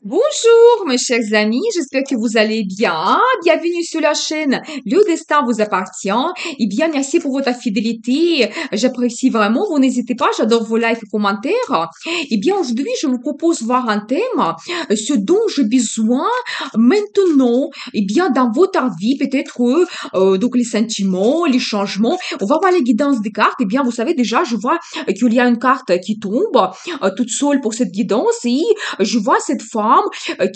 Bonjour mes chers amis, j'espère que vous allez bien. Bienvenue sur la chaîne Le Destin vous appartient. Et bien, merci pour votre fidélité. J'apprécie vraiment. Vous n'hésitez pas, j'adore vos likes et commentaires. Et bien, aujourd'hui, je vous propose voir un thème, ce dont j'ai besoin maintenant. Et bien, dans votre vie, peut-être, donc les sentiments, les changements. On va voir les guidances des cartes. Et bien, vous savez déjà, je vois qu'il y a une carte qui tombe toute seule pour cette guidance et je vois cette femme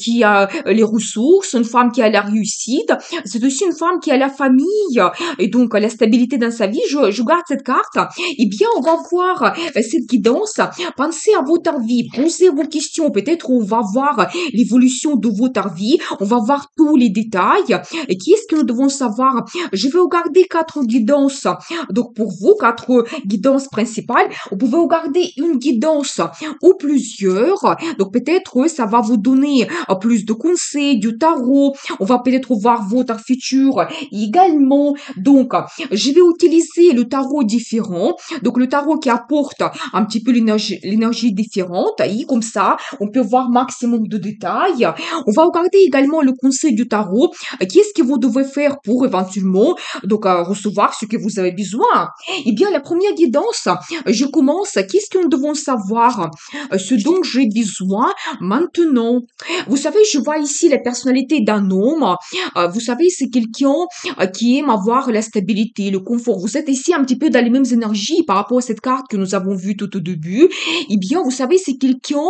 qui a les ressources, une femme qui a la réussite. C'est aussi une femme qui a la famille et donc la stabilité dans sa vie. Je garde cette carte. Eh bien, on va voir cette guidance. Pensez à votre vie, posez vos questions. Peut-être on va voir l'évolution de votre vie. On va voir tous les détails. Et qu'est-ce que nous devons savoir? Je vais regarder quatre guidances. Donc, pour vous, quatre guidances principales. Vous pouvez regarder une guidance ou plusieurs. Donc peut-être ça va vous donner plus de conseils du tarot. On va peut-être voir votre futur également. Donc je vais utiliser le tarot différent. Donc le tarot qui apporte un petit peu l'énergie différente. Et comme ça, on peut voir maximum de détails. On va regarder également le conseil du tarot. Qu'est-ce que vous devez faire pour éventuellement donc recevoir ce que vous avez besoin? Eh bien, la première guidance, je commence. Qu'est-ce que nous devons savoir? Ce dont j'ai besoin maintenant. Vous savez, je vois ici la personnalité d'un homme. Vous savez, c'est quelqu'un qui aime avoir la stabilité, le confort. Vous êtes ici un petit peu dans les mêmes énergies par rapport à cette carte que nous avons vue tout au début. Eh bien, vous savez, c'est quelqu'un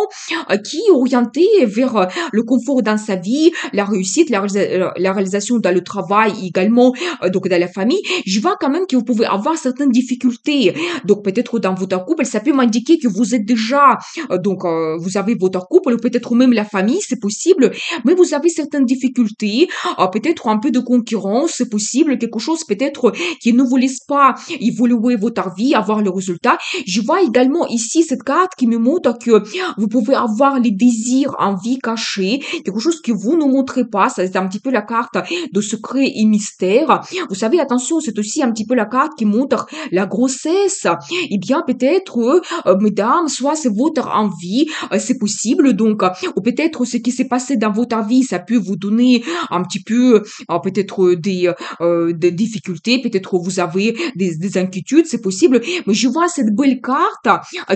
qui est orienté vers le confort dans sa vie, la réussite, la réalisation dans le travail également, donc dans la famille. Je vois quand même que vous pouvez avoir certaines difficultés. Donc, peut-être dans votre couple, ça peut m'indiquer que vous êtes déjà vous avez votre couple, ou peut-être même la famille, c'est possible, mais vous avez certaines difficultés, peut-être un peu de concurrence, c'est possible, quelque chose peut-être qui ne vous laisse pas évoluer votre vie, avoir le résultat. Je vois également ici cette carte qui me montre que vous pouvez avoir les désirs en vie cachés, quelque chose que vous ne montrez pas, ça c'est un petit peu la carte de secret et mystère. Vous savez, attention, c'est aussi un petit peu la carte qui montre la grossesse. Eh bien, peut-être, mesdames, soit c'est votre envie, c'est possible, donc, ou peut-être ce qui s'est passé dans votre vie, ça peut vous donner un petit peu, peut-être des difficultés, peut-être vous avez des inquiétudes, c'est possible, mais je vois cette belle carte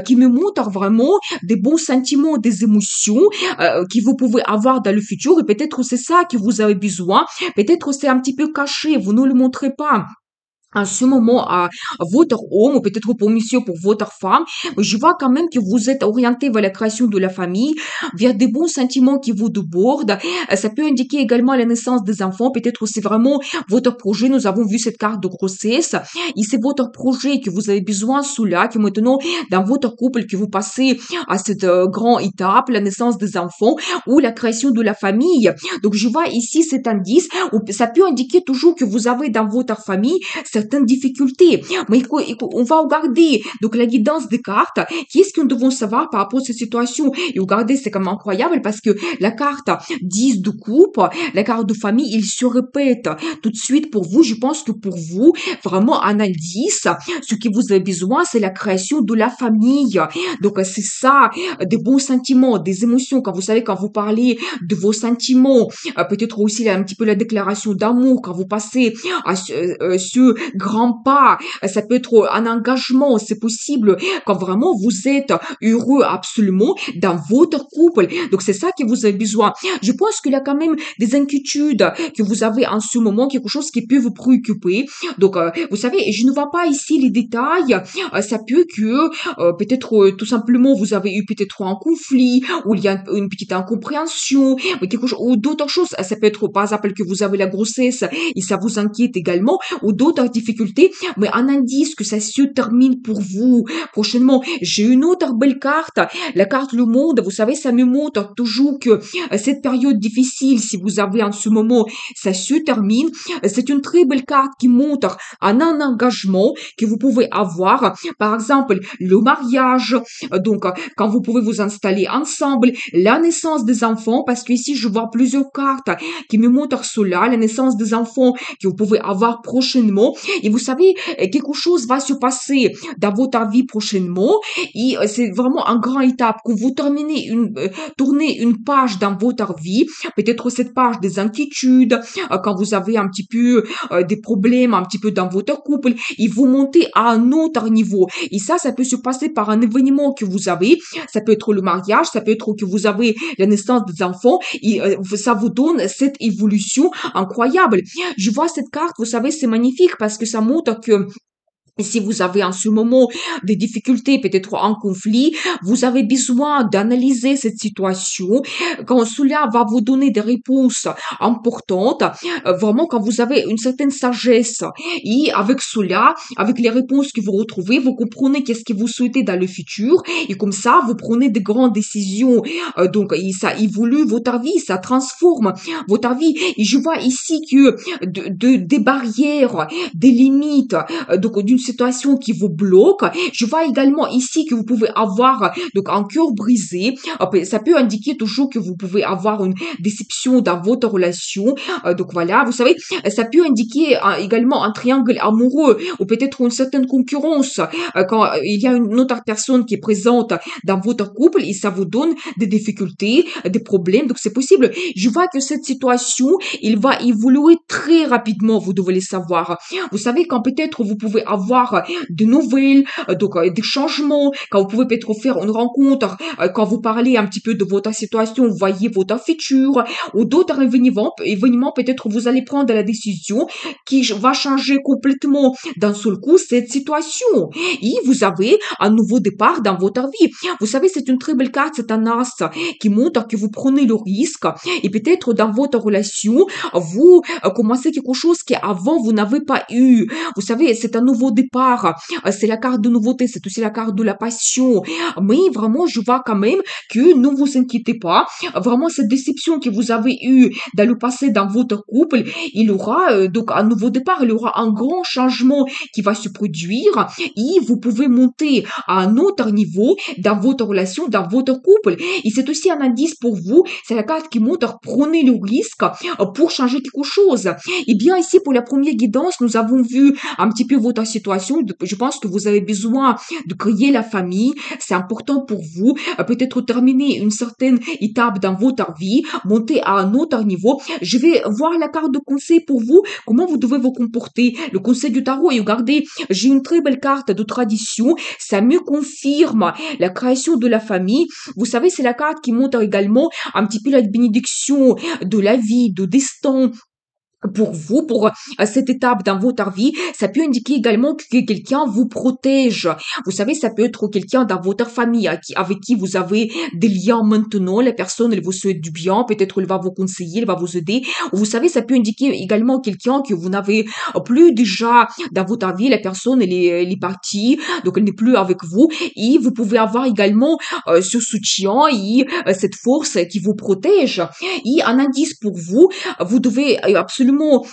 qui me montre vraiment des bons sentiments, des émotions que vous pouvez avoir dans le futur, et peut-être c'est ça que vous avez besoin, peut-être c'est un petit peu caché, vous ne le montrez pas en ce moment à votre homme, ou peut-être pour monsieur, pour votre femme, mais je vois quand même que vous êtes orienté vers la création de la famille, vers des bons sentiments qui vous débordent. Ça peut indiquer également la naissance des enfants. Peut-être c'est vraiment votre projet. Nous avons vu cette carte de grossesse. Et c'est votre projet que vous avez besoin sous là, que maintenant, dans votre couple, que vous passez à cette grande étape, la naissance des enfants ou la création de la famille. Donc, je vois ici cet indice, où ça peut indiquer toujours que vous avez dans votre famille certaines difficultés. Mais on va regarder donc la guidance des cartes. Qu'est-ce que nous devons savoir par rapport à cette situation? Et regardez, c'est quand même incroyable parce que la carte 10 de coupe, la carte de famille, il se répète tout de suite pour vous. Je pense que pour vous, vraiment un indice, ce que vous avez besoin, c'est la création de la famille. Donc c'est ça, des bons sentiments, des émotions. Quand vous savez, quand vous parlez de vos sentiments, peut-être aussi un petit peu la déclaration d'amour, quand vous passez à ce grand pas, ça peut être un engagement, c'est possible quand vraiment vous êtes heureux absolument dans votre couple. Donc c'est ça que vous avez besoin. Je pense qu'il y a quand même des inquiétudes que vous avez en ce moment, quelque chose qui peut vous préoccuper. Donc vous savez, je ne vois pas ici les détails. Ça peut que peut-être tout simplement vous avez eu peut-être un conflit ou il y a une petite incompréhension ou quelque chose ou d'autres choses. Ça peut être par exemple que vous avez la grossesse et ça vous inquiète également ou d'autres difficultés, mais un indice que ça se termine pour vous prochainement. J'ai une autre belle carte, la carte Le Monde. Vous savez, ça me montre toujours que cette période difficile, si vous avez en ce moment, ça se termine. C'est une très belle carte qui montre un engagement que vous pouvez avoir. Par exemple, le mariage, donc quand vous pouvez vous installer ensemble, la naissance des enfants, parce que ici je vois plusieurs cartes qui me montrent cela, la naissance des enfants que vous pouvez avoir prochainement. Et vous savez, quelque chose va se passer dans votre vie prochainement et c'est vraiment une grande étape. Quand vous tournez une page dans votre vie, peut-être cette page des inquiétudes, quand vous avez un petit peu des problèmes un petit peu dans votre couple, et vous montez à un autre niveau. Et ça peut se passer par un événement que vous avez. Ça peut être le mariage, ça peut être que vous avez la naissance des enfants, et ça vous donne cette évolution incroyable. Je vois cette carte, vous savez, c'est magnifique parce que ça montre que si vous avez en ce moment des difficultés, peut-être un conflit, vous avez besoin d'analyser cette situation. Quand cela va vous donner des réponses importantes, vraiment quand vous avez une certaine sagesse. Et avec cela, avec les réponses que vous retrouvez, vous comprenez qu'est-ce que vous souhaitez dans le futur. Et comme ça, vous prenez de grandes décisions. Donc, ça évolue votre vie, ça transforme votre vie. Et je vois ici que des barrières, des limites, donc d'une situation qui vous bloque. Je vois également ici que vous pouvez avoir donc un cœur brisé. Ça peut indiquer toujours que vous pouvez avoir une déception dans votre relation. Donc voilà, vous savez, ça peut indiquer également un triangle amoureux ou peut-être une certaine concurrence quand il y a une autre personne qui est présente dans votre couple et ça vous donne des difficultés, des problèmes. Donc c'est possible. Je vois que cette situation, il va évoluer très rapidement, vous devez le savoir. Vous savez, quand peut-être vous pouvez avoir des nouvelles, donc des changements, quand vous pouvez peut-être faire une rencontre, quand vous parlez un petit peu de votre situation, vous voyez votre futur, ou d'autres événements, peut-être vous allez prendre la décision qui va changer complètement d'un seul coup cette situation. Et vous avez un nouveau départ dans votre vie. Vous savez, c'est une très belle carte, c'est un as qui montre que vous prenez le risque et peut-être dans votre relation, vous commencez quelque chose qu'avant vous n'avez pas eu. Vous savez, c'est un nouveau départ. C'est la carte de nouveauté, c'est aussi la carte de la passion. Mais vraiment, je vois quand même que ne vous inquiétez pas. Vraiment, cette déception que vous avez eue dans le passé dans votre couple, il y aura donc un nouveau départ, il y aura un grand changement qui va se produire et vous pouvez monter à un autre niveau dans votre relation, dans votre couple. Et c'est aussi un indice pour vous. C'est la carte qui montre prenez le risque pour changer quelque chose. Et bien ici, pour la première guidance, nous avons vu un petit peu votre situation. Je pense que vous avez besoin de créer la famille. C'est important pour vous. Peut-être terminer une certaine étape dans votre vie, monter à un autre niveau. Je vais voir la carte de conseil pour vous, comment vous devez vous comporter. Le conseil du tarot, et regardez, j'ai une très belle carte de tradition. Ça me confirme la création de la famille. Vous savez, c'est la carte qui montre également un petit peu la bénédiction de la vie, de destin, pour vous, pour cette étape dans votre vie. Ça peut indiquer également que quelqu'un vous protège. Vous savez, ça peut être quelqu'un dans votre famille avec qui vous avez des liens maintenant. La personne, elle vous souhaite du bien. Peut-être elle va vous conseiller, elle va vous aider. Vous savez, ça peut indiquer également quelqu'un que vous n'avez plus déjà dans votre vie. La personne, elle est partie, donc elle n'est plus avec vous. Et vous pouvez avoir également ce soutien et cette force qui vous protège. Et un indice pour vous, vous devez absolument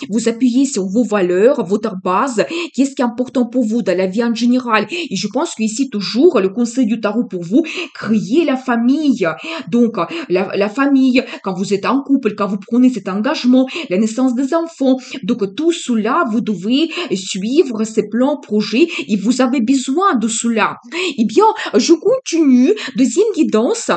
vous appuyer sur vos valeurs, votre base, qu'est-ce qui est important pour vous dans la vie en général. Et je pense qu'ici, toujours, le conseil du tarot pour vous, créer la famille. Donc, la famille, quand vous êtes en couple, quand vous prenez cet engagement, la naissance des enfants. Donc, tout cela, vous devez suivre ces plans, projets, et vous avez besoin de cela. Eh bien, je continue. Deuxième guidance.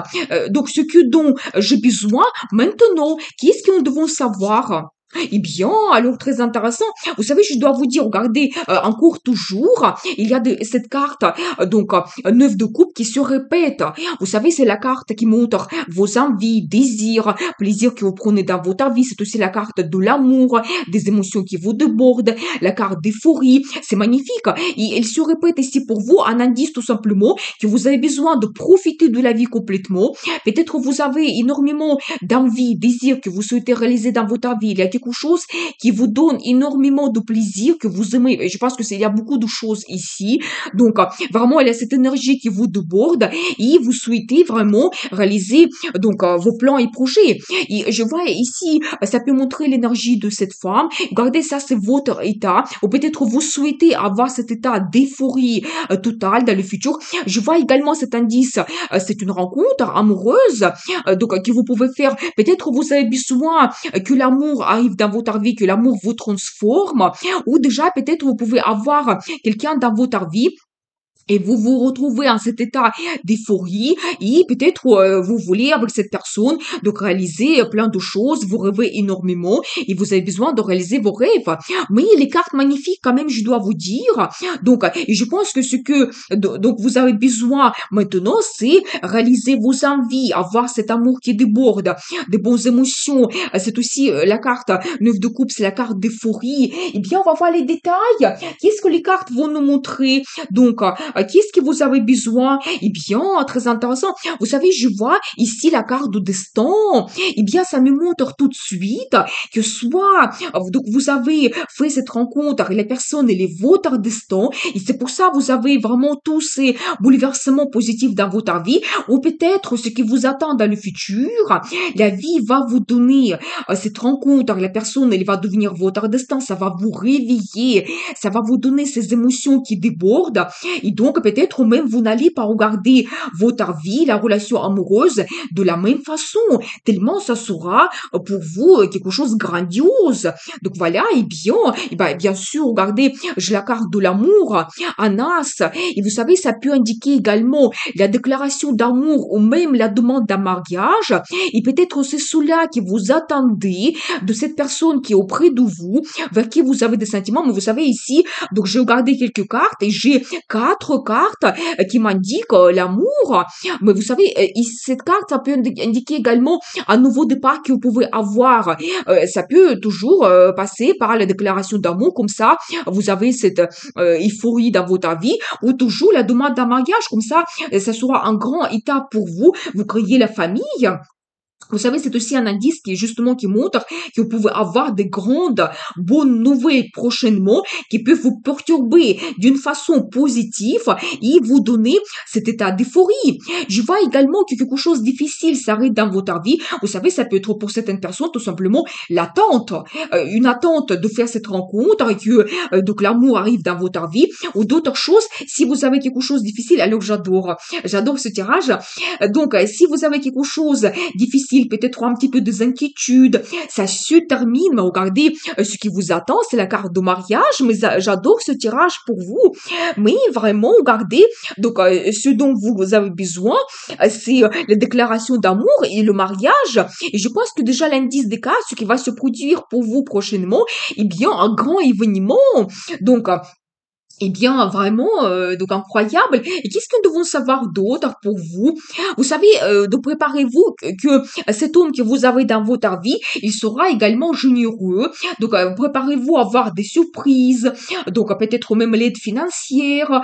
Donc, ce que dont j'ai besoin maintenant, qu'est-ce que nous devons savoir? Eh bien, alors très intéressant. Vous savez, je dois vous dire, regardez, en cours toujours, il y a cette carte, donc 9 de coupe qui se répète. Vous savez, c'est la carte qui montre vos envies, désirs, plaisirs que vous prenez dans votre vie. C'est aussi la carte de l'amour, des émotions qui vous débordent, la carte d'euphorie. C'est magnifique. Et elle se répète ici pour vous, un indice tout simplement que vous avez besoin de profiter de la vie complètement. Peut-être vous avez énormément d'envies, désirs que vous souhaitez réaliser dans votre vie. Il y a quelque chose qui vous donne énormément de plaisir, que vous aimez. Et je pense que il y a beaucoup de choses ici. Donc, vraiment, il y a cette énergie qui vous déborde et vous souhaitez vraiment réaliser donc vos plans et projets. Et je vois ici, ça peut montrer l'énergie de cette femme. Regardez, ça, c'est votre état. Ou peut-être vous souhaitez avoir cet état d'euphorie totale dans le futur. Je vois également cet indice. C'est une rencontre amoureuse donc que vous pouvez faire. Peut-être vous avez besoin que l'amour arrive arrive dans votre vie, que l'amour vous transforme, ou déjà peut-être vous pouvez avoir quelqu'un dans votre vie et vous vous retrouvez en cet état d'euphorie et peut-être vous voulez avec cette personne donc réaliser plein de choses, vous rêvez énormément et vous avez besoin de réaliser vos rêves. Mais les cartes magnifiques quand même, je dois vous dire. Donc, et je pense que ce que donc vous avez besoin maintenant, c'est réaliser vos envies, avoir cet amour qui déborde, des bonnes émotions. C'est aussi la carte 9 de coupe, c'est la carte d'euphorie. Eh bien, on va voir les détails. Qu'est-ce que les cartes vont nous montrer? Donc, qu'est-ce que vous avez besoin? Eh bien, très intéressant. Vous savez, je vois ici la carte du destin. Eh bien, ça me montre tout de suite que soit donc vous avez fait cette rencontre et la personne, elle est votre destin, et c'est pour ça que vous avez vraiment tous ces bouleversements positifs dans votre vie, ou peut-être ce qui vous attend dans le futur. La vie va vous donner cette rencontre, la personne, elle va devenir votre destin, ça va vous réveiller, ça va vous donner ces émotions qui débordent, et donc peut-être même vous n'allez pas regarder votre vie, la relation amoureuse de la même façon, tellement ça sera pour vous quelque chose de grandiose. Donc voilà, et ben, bien sûr, regardez, j'ai la carte de l'amour en as, et vous savez, ça peut indiquer également la déclaration d'amour ou même la demande d'un mariage, et peut-être c'est cela que vous attendez de cette personne qui est auprès de vous, vers qui vous avez des sentiments, mais vous savez ici, donc j'ai regardé quelques cartes et j'ai 4 cartes qui m'indiquent l'amour, mais vous savez, cette carte, ça peut indiquer également un nouveau départ que vous pouvez avoir. Ça peut toujours passer par la déclaration d'amour, comme ça, vous avez cette euphorie dans votre vie, ou toujours la demande d'un mariage, comme ça sera un grand étape pour vous, vous créez la famille. Vous savez, c'est aussi un indice qui justement qui montre que vous pouvez avoir des grandes bonnes nouvelles prochainement qui peuvent vous perturber d'une façon positive et vous donner cet état d'euphorie. Je vois également que quelque chose de difficile s'arrête dans votre vie. Vous savez, ça peut être pour certaines personnes tout simplement l'attente, une attente de faire cette rencontre et que donc l'amour arrive dans votre vie, ou d'autres choses. Si vous avez quelque chose de difficile, alors j'adore ce tirage. Donc, si vous avez quelque chose difficile, peut-être un petit peu des inquiétudes, ça se termine, mais regardez, ce qui vous attend, c'est la carte de mariage, mais j'adore ce tirage pour vous. Mais vraiment, regardez, donc, ce dont vous avez besoin, c'est la déclaration d'amour et le mariage. Et je pense que déjà l'indice des cas, ce qui va se produire pour vous prochainement, eh bien, un grand événement. Donc, eh bien, vraiment, donc incroyable. Et qu'est-ce que nous devons savoir d'autre pour vous? Vous savez, de préparez-vous que cet homme que vous avez dans votre vie, il sera également généreux. Donc, préparez-vous à avoir des surprises, donc peut-être même l'aide financière,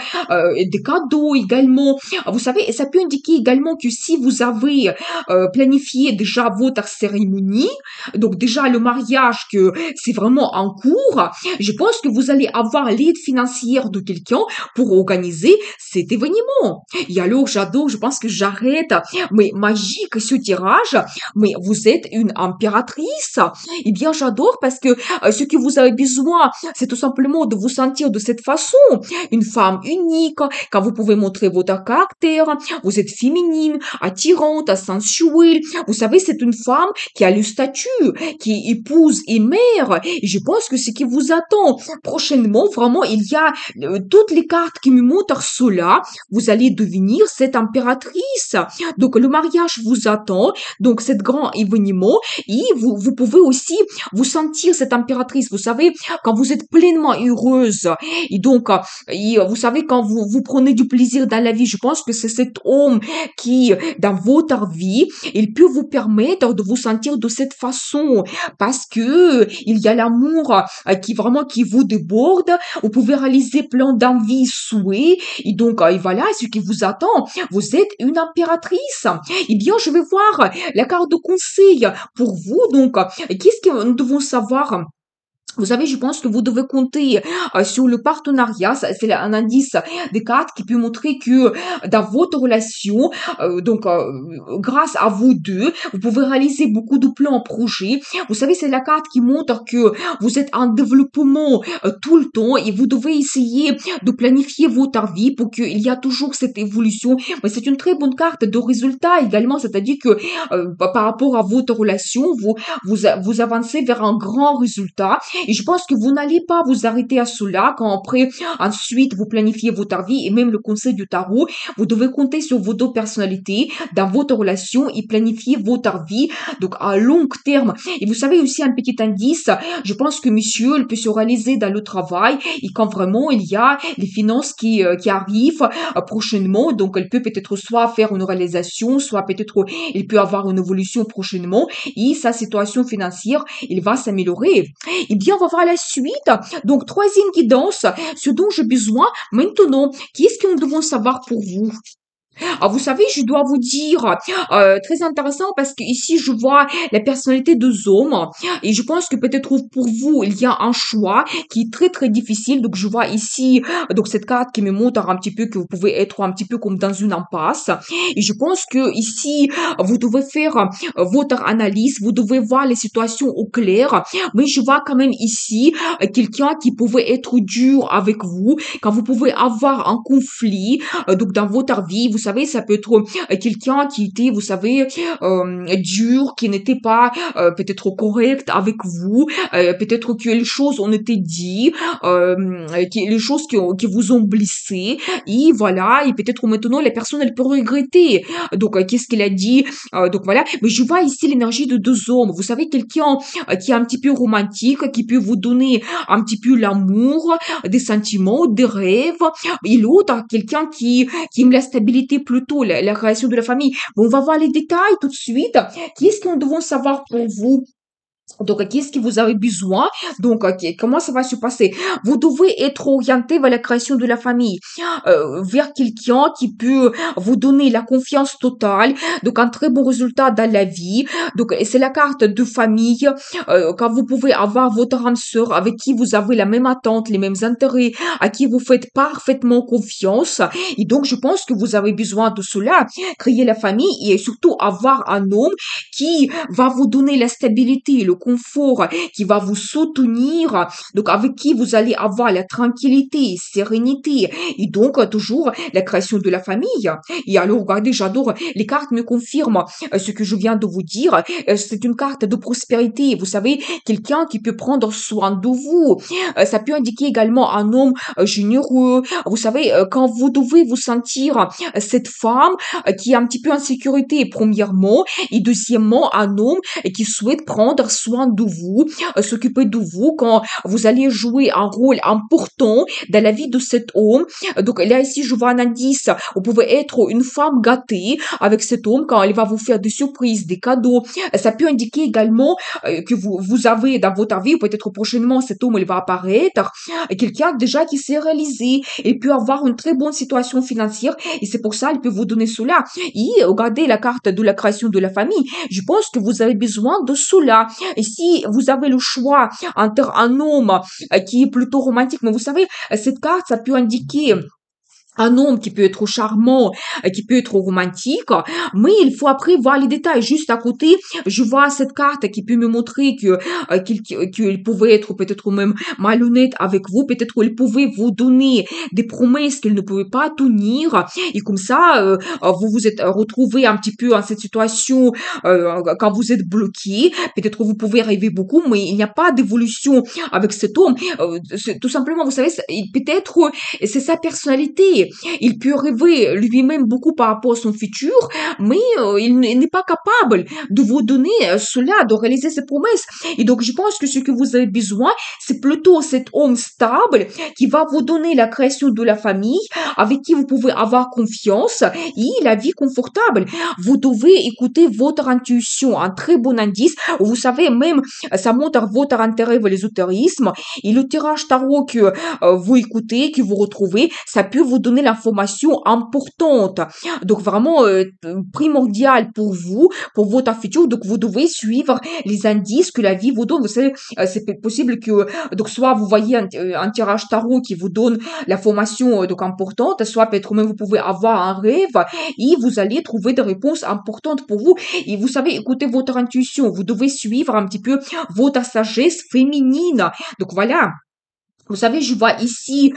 et des cadeaux également. Vous savez, ça peut indiquer également que si vous avez planifié déjà votre cérémonie, donc déjà le mariage, que c'est vraiment en cours, je pense que vous allez avoir l'aide financière de quelqu'un pour organiser cet événement. Et alors, j'adore, je pense que j'arrête, mais magique ce tirage, mais vous êtes une impératrice. Eh bien, j'adore parce que ce que vous avez besoin, c'est tout simplement de vous sentir de cette façon, une femme unique, quand vous pouvez montrer votre caractère, vous êtes féminine, attirante, sensuelle. Vous savez, c'est une femme qui a le statut, qui est épouse et mère. Et je pense que ce qui vous attend prochainement, vraiment, il y a toutes les cartes qui me montrent cela. Vous allez devenir cette impératrice. Donc, le mariage vous attend. Donc, cet grand événement. Et vous pouvez aussi vous sentir cette impératrice. Vous savez, quand vous êtes pleinement heureuse. Et donc, vous savez, quand vous prenez du plaisir dans la vie, je pense que c'est cet homme qui, dans votre vie, il peut vous permettre de vous sentir de cette façon. Parce que il y a l'amour qui vous déborde. Vous pouvez réaliser plein d'envies, souhaits, et donc et voilà ce qui vous attend. Vous êtes une impératrice. Eh bien, je vais voir la carte de conseil pour vous. Donc, qu'est-ce que nous devons savoir Vous savez, je pense que vous devez compter sur le partenariat. C'est un indice des cartes qui peut montrer que dans votre relation, grâce à vous deux, vous pouvez réaliser beaucoup de plans, projets. Vous savez, c'est la carte qui montre que vous êtes en développement tout le temps et vous devez essayer de planifier votre vie pour qu'il y a toujours cette évolution. Mais c'est une très bonne carte de résultat également, c'est-à-dire que par rapport à votre relation, vous avancez vers un grand résultat. Et je pense que vous n'allez pas vous arrêter à cela quand après, ensuite, vous planifiez votre vie et même le conseil du tarot, vous devez compter sur vos deux personnalités dans votre relation et planifier votre vie, donc à long terme. Et vous savez aussi un petit indice, je pense que monsieur, il peut se réaliser dans le travail et quand vraiment il y a les finances qui arrivent prochainement, donc elle peut peut-être soit faire une réalisation, soit peut-être il peut avoir une évolution prochainement et sa situation financière, il va s'améliorer. Eh bien, on va voir la suite. Donc, troisième guidance, ce dont j'ai besoin maintenant. Qu'est-ce que nous devons savoir pour vous? Ah, vous savez, je dois vous dire, très intéressant parce que ici je vois la personnalité deux hommes et je pense que peut-être pour vous, il y a un choix qui est très très difficile. Donc, je vois ici, donc cette carte qui me montre un petit peu que vous pouvez être un petit peu comme dans une impasse. Et je pense que ici, vous devez faire votre analyse, vous devez voir les situations au clair. Mais je vois quand même ici quelqu'un qui pouvait être dur avec vous, quand vous pouvez avoir un conflit donc dans votre vie, vous savez, ça peut être quelqu'un qui était, vous savez, dur, qui n'était pas peut-être correct avec vous, peut-être que les choses ont été dites, les choses qui vous ont blessé, et voilà, et peut-être maintenant la personne elle peut regretter. Donc qu'est-ce qu'il a dit? Donc voilà, mais je vois ici l'énergie de deux hommes. Vous savez, quelqu'un qui est un petit peu romantique, qui peut vous donner un petit peu l'amour, des sentiments, des rêves, et l'autre, quelqu'un qui aime la stabilité plutôt, la création de la famille. Bon, on va voir les détails tout de suite. Qu'est-ce que nous devons savoir pour vous? Donc, qu'est-ce que vous avez besoin? Donc, comment ça va se passer? Vous devez être orienté vers la création de la famille, vers quelqu'un qui peut vous donner la confiance totale, donc un très bon résultat dans la vie. Donc, c'est la carte de famille, quand vous pouvez avoir votre âme sœur avec qui vous avez la même attente, les mêmes intérêts, à qui vous faites parfaitement confiance. Et donc, je pense que vous avez besoin de cela, créer la famille et surtout avoir un homme qui va vous donner la stabilité, le confort, qui va vous soutenir, donc avec qui vous allez avoir la tranquillité, sérénité, et donc toujours la création de la famille. Et alors, regardez, j'adore, les cartes me confirment ce que je viens de vous dire. C'est une carte de prospérité, vous savez, quelqu'un qui peut prendre soin de vous. Ça peut indiquer également un homme généreux. Vous savez, quand vous devez vous sentir cette femme qui est un petit peu en sécurité, premièrement, et deuxièmement, un homme qui souhaite prendre soin de vous, s'occuper de vous quand vous allez jouer un rôle important dans la vie de cet homme. Donc là, ici, je vois un indice. Vous pouvez être une femme gâtée avec cet homme quand il va vous faire des surprises, des cadeaux. Ça peut indiquer également que vous avez dans votre vie, peut-être prochainement, cet homme, il va apparaître. Quelqu'un déjà qui s'est réalisé. Il peut avoir une très bonne situation financière et c'est pour ça il peut vous donner cela. Et regardez la carte de la création de la famille. Je pense que vous avez besoin de cela. Et si vous avez le choix entre un homme qui est plutôt romantique, mais vous savez, cette carte, ça peut indiquer un homme qui peut être charmant, qui peut être romantique, mais il faut après voir les détails. Juste à côté, je vois cette carte qui peut me montrer qu'il pouvait être peut-être même malhonnête avec vous, peut-être qu'il pouvait vous donner des promesses qu'il ne pouvait pas tenir, et comme ça, vous vous êtes retrouvé un petit peu en cette situation quand vous êtes bloqué. Peut-être que vous pouvez rêver beaucoup, mais il n'y a pas d'évolution avec cet homme. Tout simplement, vous savez, peut-être c'est sa personnalité. Il peut rêver lui-même beaucoup par rapport à son futur, mais il n'est pas capable de vous donner cela, de réaliser ses promesses. Et donc, je pense que ce que vous avez besoin, c'est plutôt cet homme stable qui va vous donner la création de la famille, avec qui vous pouvez avoir confiance et la vie confortable. Vous devez écouter votre intuition, un très bon indice. Vous savez, même, ça montre votre intérêt vers l'ésotérisme et le tirage tarot que vous écoutez, que vous retrouvez, ça peut vous donner donner l'information importante, donc vraiment primordiale pour vous, pour votre futur. Donc vous devez suivre les indices que la vie vous donne. Vous savez, possible que donc soit vous voyez un tirage tarot qui vous donne l'information donc importante, soit peut-être même vous pouvez avoir un rêve et vous allez trouver des réponses importantes pour vous. Et vous savez, écoutez votre intuition. Vous devez suivre un petit peu votre sagesse féminine. Donc voilà. Vous savez, je vois ici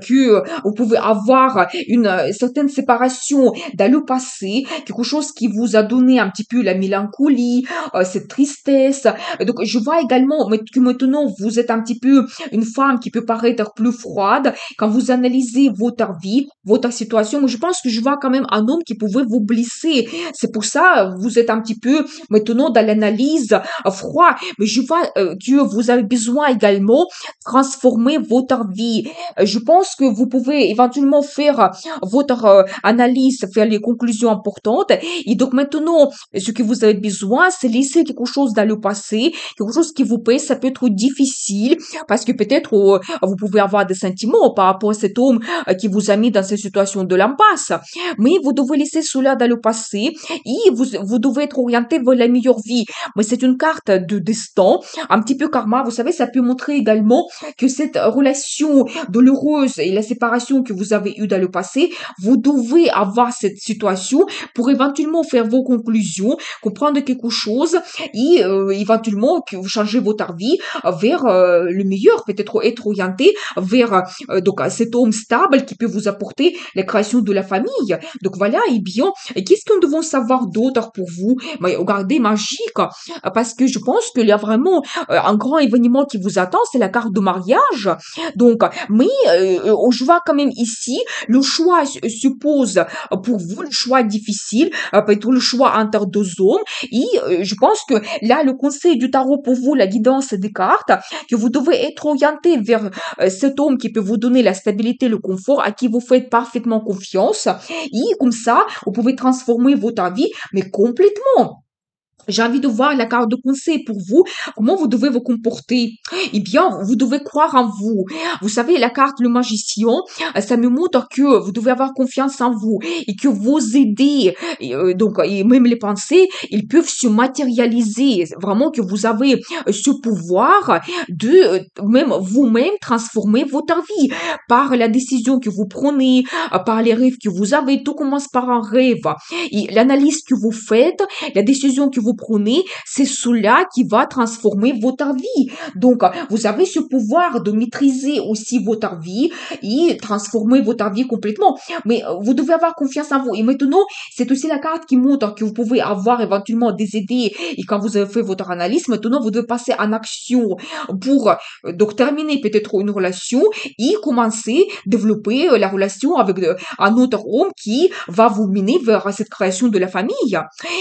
que vous pouvez avoir une certaine séparation dans le passé, quelque chose qui vous a donné un petit peu la mélancolie, cette tristesse. Donc, je vois également que maintenant, vous êtes un petit peu une femme qui peut paraître plus froide. Quand vous analysez votre vie, votre situation, moi, je pense que je vois quand même un homme qui pouvait vous blesser. C'est pour ça, vous êtes un petit peu maintenant dans l'analyse froid. Mais je vois que vous avez besoin également transformer votre vie. Je pense que vous pouvez éventuellement faire votre analyse, faire les conclusions importantes. Et donc maintenant, ce que vous avez besoin, c'est laisser quelque chose dans le passé, quelque chose qui vous pèse. Ça peut être difficile parce que peut-être vous pouvez avoir des sentiments par rapport à cet homme qui vous a mis dans cette situation de l'impasse. Mais vous devez laisser cela dans le passé et vous devez être orienté vers la meilleure vie. Mais c'est une carte de destin, un petit peu karma. Vous savez, ça peut montrer également que cette relation douloureuse et la séparation que vous avez eue dans le passé, vous devez avoir cette situation pour éventuellement faire vos conclusions, comprendre quelque chose et éventuellement que vous changez votre vie vers le meilleur, peut-être être orienté vers donc cet homme stable qui peut vous apporter la création de la famille. Donc voilà, et bien, qu'est-ce que nous devons savoir d'autre pour vous? Mais regardez, magique, parce que je pense qu'il y a vraiment un grand événement qui vous attend, c'est la carte de mariage. Donc, mais je vois quand même ici, le choix se pose pour vous, le choix difficile, peut-être le choix entre deux hommes. Et je pense que là, le conseil du tarot pour vous, la guidance des cartes, que vous devez être orienté vers cet homme qui peut vous donner la stabilité, le confort, à qui vous faites parfaitement confiance. Et comme ça, vous pouvez transformer votre vie, mais complètement. J'ai envie de voir la carte de conseil pour vous. Comment vous devez vous comporter? Eh bien, vous devez croire en vous. Vous savez, la carte le magicien, ça me montre que vous devez avoir confiance en vous et que vos idées, donc, et même les pensées, ils peuvent se matérialiser. Vraiment que vous avez ce pouvoir de même vous-même transformer votre vie par la décision que vous prenez, par les rêves que vous avez. Tout commence par un rêve. Et l'analyse que vous faites, la décision que vous prenez, c'est cela qui va transformer votre vie. Donc, vous avez ce pouvoir de maîtriser aussi votre vie et transformer votre vie complètement. Mais vous devez avoir confiance en vous. Et maintenant, c'est aussi la carte qui montre que vous pouvez avoir éventuellement des idées. Et quand vous avez fait votre analyse, maintenant, vous devez passer en action pour donc terminer peut-être une relation et commencer à développer la relation avec un autre homme qui va vous mener vers cette création de la famille.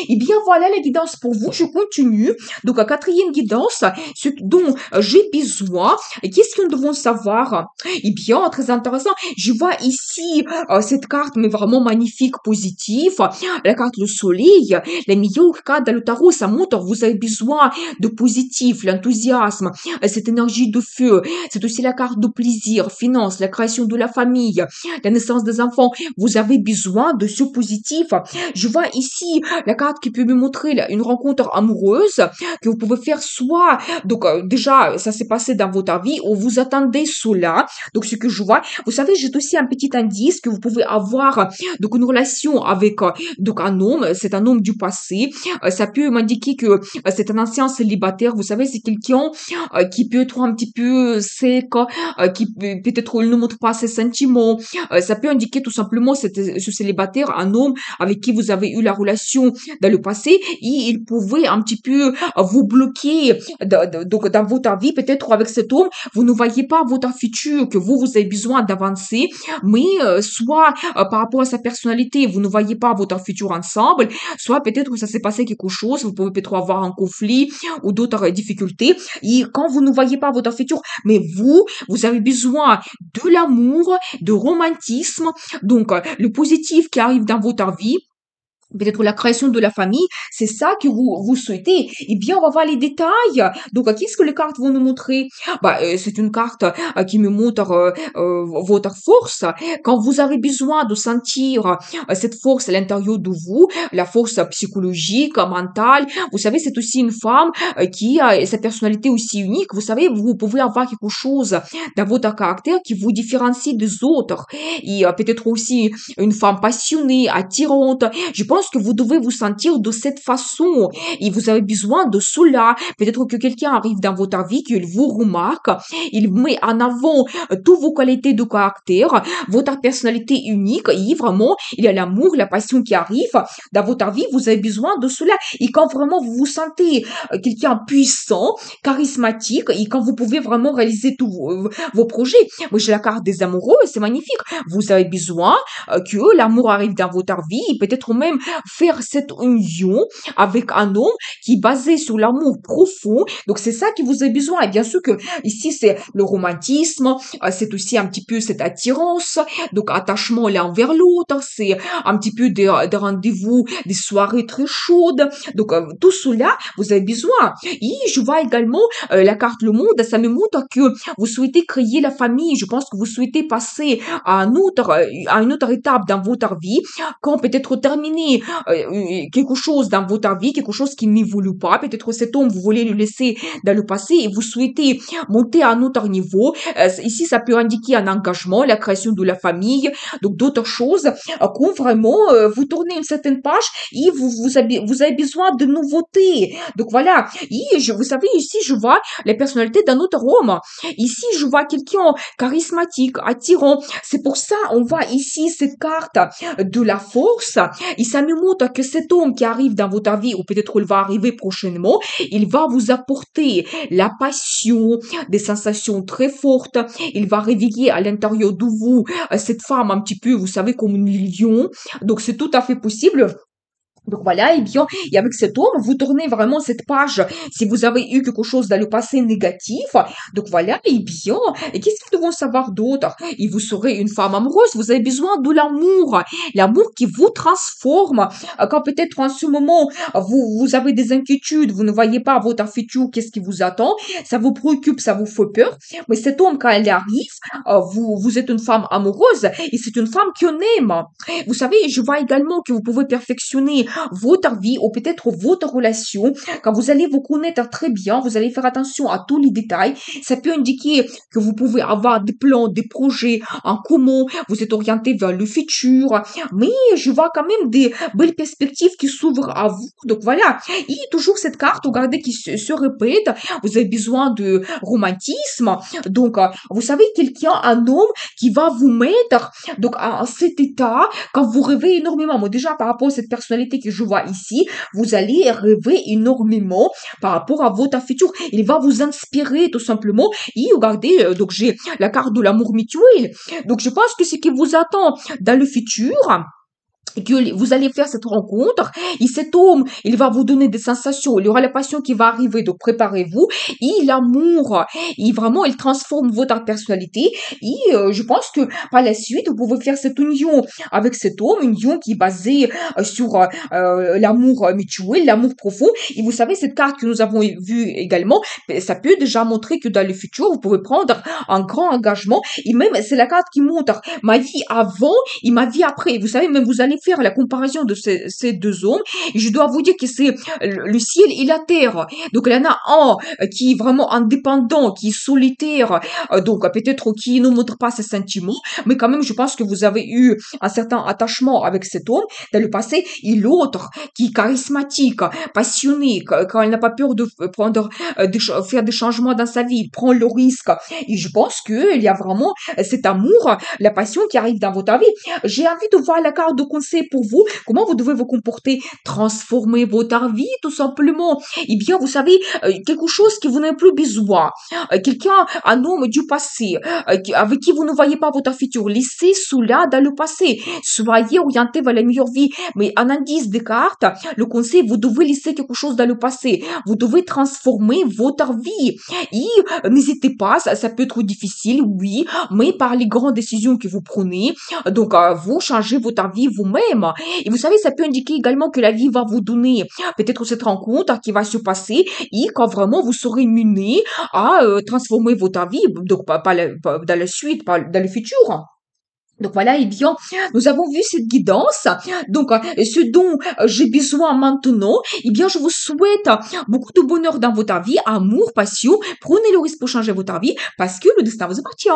Eh bien, voilà la guidance pour vous. Je continue. Donc, la quatrième guidance, ce dont j'ai besoin. Qu'est-ce que nous devons savoir? Eh bien, très intéressant. Je vois ici cette carte, mais vraiment magnifique, positive. La carte le soleil. Les meilleures cartes dans le tarot, ça montre que vous avez besoin de positif, l'enthousiasme, cette énergie de feu. C'est aussi la carte de plaisir, finance, la création de la famille, la naissance des enfants. Vous avez besoin de ce positif. Je vois ici la carte qui peut me montrer une rencontre amoureuse que vous pouvez faire soit, donc déjà, ça s'est passé dans votre vie ou vous attendez cela. Donc, ce que je vois, vous savez, j'ai aussi un petit indice que vous pouvez avoir donc une relation avec donc un homme, c'est un homme du passé. Ça peut m'indiquer que c'est un ancien célibataire. Vous savez, c'est quelqu'un qui peut être un petit peu sec, qui peut-être il ne montre pas ses sentiments. Ça peut indiquer tout simplement ce célibataire, un homme avec qui vous avez eu la relation dans le passé et il pouvait un petit peu vous bloquer donc dans votre vie. Peut-être avec cet homme, vous ne voyez pas votre futur, que vous avez besoin d'avancer, mais soit par rapport à sa personnalité, vous ne voyez pas votre futur ensemble, soit peut-être que ça s'est passé quelque chose, vous pouvez peut-être avoir un conflit ou d'autres difficultés. Et quand vous ne voyez pas votre futur, mais vous avez besoin de l'amour, de romantisme, donc le positif qui arrive dans votre vie. peut-être la création de la famille, c'est ça que vous souhaitez. Eh bien, on va voir les détails. Donc, qu'est-ce que les cartes vont nous montrer? C'est une carte qui me montre votre force. Quand vous avez besoin de sentir cette force à l'intérieur de vous, la force psychologique, mentale. Vous savez, c'est aussi une femme qui a sa personnalité aussi unique. Vous savez, vous pouvez avoir quelque chose dans votre caractère qui vous différencie des autres. Et peut-être aussi une femme passionnée, attirante. Je pense que vous devez vous sentir de cette façon et vous avez besoin de cela. Peut-être que quelqu'un arrive dans votre vie, qu'il vous remarque, il met en avant toutes vos qualités de caractère, votre personnalité unique et vraiment, il y a l'amour, la passion qui arrive dans votre vie, vous avez besoin de cela. Et quand vraiment vous vous sentez quelqu'un puissant, charismatique et quand vous pouvez vraiment réaliser tous vos projets. Moi, j'ai la carte des amoureux, c'est magnifique. Vous avez besoin que l'amour arrive dans votre vie et peut-être même faire cette union avec un homme qui est basé sur l'amour profond. Donc, c'est ça que vous avez besoin. Et bien sûr que ici, c'est le romantisme, c'est aussi un petit peu cette attirance, donc attachement l'un vers l'autre, c'est un petit peu des rendez-vous, des soirées très chaudes. Donc, tout cela, vous avez besoin. Et je vois également la carte Le Monde, ça me montre que vous souhaitez créer la famille. Je pense que vous souhaitez passer à une autre étape dans votre vie, quand peut-être terminer quelque chose dans votre vie, quelque chose qui n'évolue pas. Peut-être cet homme, vous voulez le laisser dans le passé et vous souhaitez monter à un autre niveau. Ici, ça peut indiquer un engagement, la création de la famille, donc d'autres choses. Quand vraiment vous tournez une certaine page et vous avez besoin de nouveautés. Donc voilà. Et vous savez, ici, je vois la personnalité d'un autre homme. Ici, je vois quelqu'un charismatique, attirant. C'est pour ça, on voit ici cette carte de la force. Et ça me montre que cet homme qui arrive dans votre vie, ou peut-être il va arriver prochainement, il va vous apporter la passion, des sensations très fortes. Il va réveiller à l'intérieur de vous cette femme un petit peu, vous savez, comme une lion. Donc, c'est tout à fait possible. Donc voilà, et bien, et avec cet homme, vous tournez vraiment cette page si vous avez eu quelque chose dans le passé négatif. Donc voilà, et bien, et qu'est-ce que nous devons savoir d'autre? Et vous serez une femme amoureuse, vous avez besoin de l'amour, l'amour qui vous transforme. Quand peut-être en ce moment, vous avez des inquiétudes, vous ne voyez pas votre futur, qu'est-ce qui vous attend, ça vous préoccupe, ça vous fait peur. Mais cet homme, quand il arrive, vous êtes une femme amoureuse et c'est une femme qui en aime. Vous savez, je vois également que vous pouvez perfectionner votre vie ou peut-être votre relation. Quand vous allez vous connaître très bien, vous allez faire attention à tous les détails. Ça peut indiquer que vous pouvez avoir des plans, des projets en commun. Vous êtes orienté vers le futur. Mais je vois quand même des belles perspectives qui s'ouvrent à vous. Donc voilà. Et toujours cette carte, regardez, qui se répète. Vous avez besoin de romantisme. Donc, vous savez, quelqu'un, un homme qui va vous mettre donc à cet état quand vous rêvez énormément. Moi, déjà, par rapport à cette personnalité que je vois ici, vous allez rêver énormément par rapport à votre futur. Il va vous inspirer tout simplement. Et regardez, donc j'ai la carte de l'amour mutuel. Donc je pense que ce qui vous attend dans le futur, et que vous allez faire cette rencontre, et cet homme, il va vous donner des sensations, il y aura la passion qui va arriver, donc préparez-vous, et l'amour, et vraiment, il transforme votre personnalité, et je pense que par la suite, vous pouvez faire cette union avec cet homme, une union qui est basée sur l'amour mutuel, l'amour profond, et vous savez, cette carte que nous avons vue également, ça peut déjà montrer que dans le futur, vous pouvez prendre un grand engagement, et même, c'est la carte qui montre ma vie avant et ma vie après. Vous savez, même vous allez faire la comparaison de ces deux hommes. Et je dois vous dire que c'est le ciel et la terre. Donc, il y en a un qui est vraiment indépendant, qui est solitaire, donc peut-être qui ne montre pas ses sentiments, mais quand même, je pense que vous avez eu un certain attachement avec cet homme dans le passé, et l'autre qui est charismatique, passionné, quand il n'a pas peur de prendre, faire des changements dans sa vie, il prend le risque. Et je pense qu'il y a vraiment cet amour, la passion qui arrive dans votre vie. J'ai envie de voir la carte de conseil pour vous, comment vous devez vous comporter, transformer votre vie tout simplement. Eh bien, vous savez, quelque chose que vous n'avez plus besoin, quelqu'un, un homme du passé, avec qui vous ne voyez pas votre futur, laissez cela dans le passé, soyez orienté vers la meilleure vie. Mais en indice des cartes, le conseil, vous devez laisser quelque chose dans le passé, vous devez transformer votre vie. Et n'hésitez pas, ça peut être difficile, oui, mais par les grandes décisions que vous prenez, donc vous changez votre vie vous-même. vous-même. Et vous savez, ça peut indiquer également que la vie va vous donner peut-être cette rencontre qui va se passer et quand vraiment vous serez mené à transformer votre vie, donc pas dans la suite, pas dans le futur. Donc voilà, eh bien, nous avons vu cette guidance. Donc, ce dont j'ai besoin maintenant, eh bien, je vous souhaite beaucoup de bonheur dans votre vie, amour, passion. Prenez le risque pour changer votre vie parce que le destin vous appartient.